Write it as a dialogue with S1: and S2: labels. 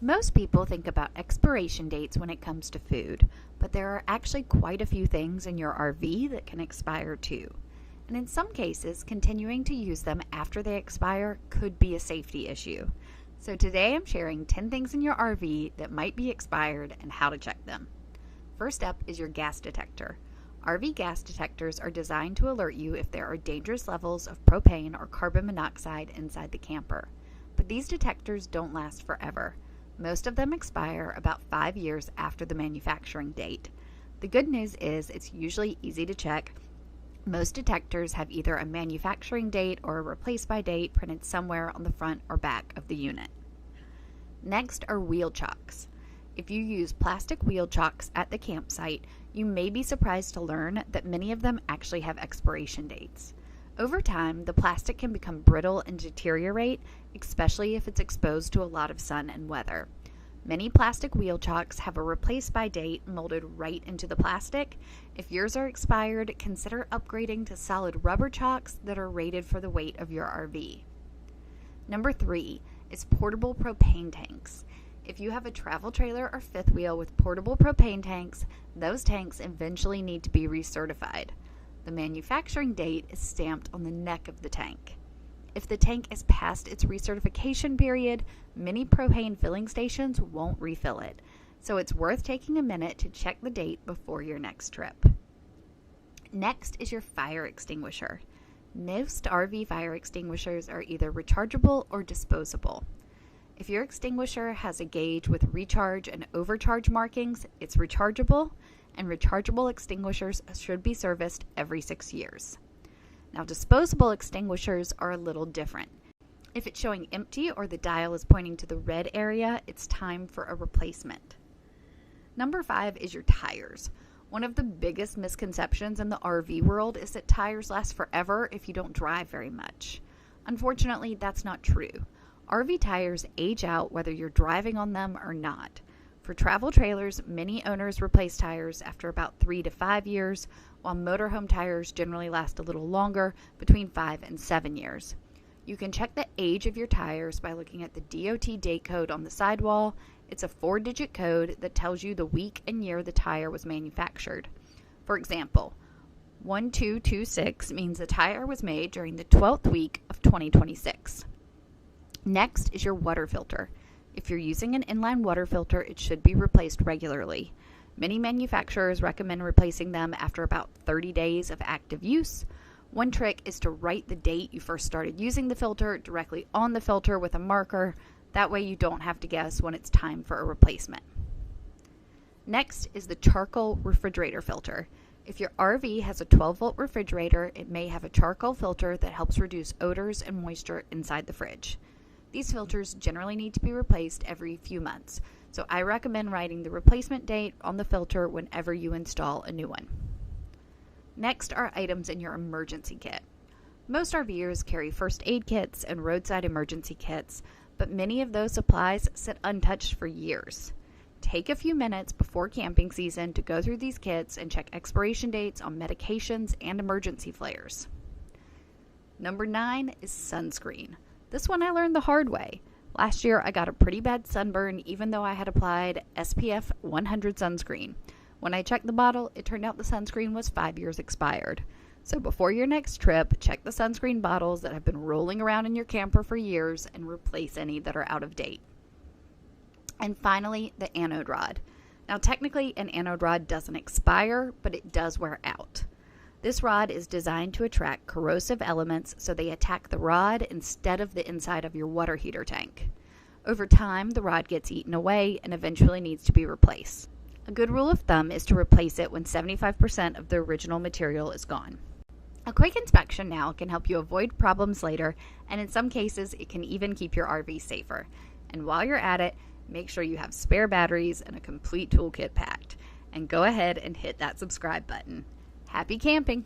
S1: Most people think about expiration dates when it comes to food, but there are actually quite a few things in your RV that can expire too. And in some cases, continuing to use them after they expire could be a safety issue. So today I'm sharing 10 things in your RV that might be expired and how to check them. First up is your gas detector. RV gas detectors are designed to alert you if there are dangerous levels of propane or carbon monoxide inside the camper. But these detectors don't last forever. Most of them expire about 5 years after the manufacturing date. The good news is it's usually easy to check. Most detectors have either a manufacturing date or a replace by date printed somewhere on the front or back of the unit. Next are wheel chocks. If you use plastic wheel chocks at the campsite, you may be surprised to learn that many of them actually have expiration dates. Over time, the plastic can become brittle and deteriorate, especially if it's exposed to a lot of sun and weather. Many plastic wheel chocks have a replace by date molded right into the plastic. If yours are expired, consider upgrading to solid rubber chocks that are rated for the weight of your RV. Number 3 is portable propane tanks. If you have a travel trailer or fifth wheel with portable propane tanks, those tanks eventually need to be recertified. The manufacturing date is stamped on the neck of the tank. If the tank is past its recertification period, many propane filling stations won't refill it, so it's worth taking a minute to check the date before your next trip. Next is your fire extinguisher. Most RV fire extinguishers are either rechargeable or disposable. If your extinguisher has a gauge with recharge and overcharge markings, it's rechargeable, and rechargeable extinguishers should be serviced every 6 years. Now, disposable extinguishers are a little different. If it's showing empty or the dial is pointing to the red area, it's time for a replacement. Number 5 is your tires. One of the biggest misconceptions in the RV world is that tires last forever if you don't drive very much. Unfortunately, that's not true. RV tires age out whether you're driving on them or not. For travel trailers, many owners replace tires after about 3 to 5 years, while motorhome tires generally last a little longer, between 5 and 7 years. You can check the age of your tires by looking at the DOT date code on the sidewall. It's a 4-digit code that tells you the week and year the tire was manufactured. For example, 1226 means the tire was made during the 12th week of 2026. Next is your water filter. If you're using an inline water filter, it should be replaced regularly. Many manufacturers recommend replacing them after about 30 days of active use. One trick is to write the date you first started using the filter directly on the filter with a marker. That way you don't have to guess when it's time for a replacement. Next is the charcoal refrigerator filter. If your RV has a 12-volt refrigerator, it may have a charcoal filter that helps reduce odors and moisture inside the fridge. These filters generally need to be replaced every few months, so I recommend writing the replacement date on the filter whenever you install a new one. Next are items in your emergency kit. Most RVers carry first aid kits and roadside emergency kits, but many of those supplies sit untouched for years. Take a few minutes before camping season to go through these kits and check expiration dates on medications and emergency flares. Number 9 is sunscreen. This one I learned the hard way. Last year I got a pretty bad sunburn even though I had applied SPF 100 sunscreen. When I checked the bottle, it turned out the sunscreen was 5 years expired. So before your next trip, check the sunscreen bottles that have been rolling around in your camper for years and replace any that are out of date. And finally, the anode rod. Now technically an anode rod doesn't expire, but it does wear out. This rod is designed to attract corrosive elements so they attack the rod instead of the inside of your water heater tank. Over time, the rod gets eaten away and eventually needs to be replaced. A good rule of thumb is to replace it when 75% of the original material is gone. A quick inspection now can help you avoid problems later, and in some cases, it can even keep your RV safer. And while you're at it, make sure you have spare batteries and a complete toolkit packed. And go ahead and hit that subscribe button. Happy camping!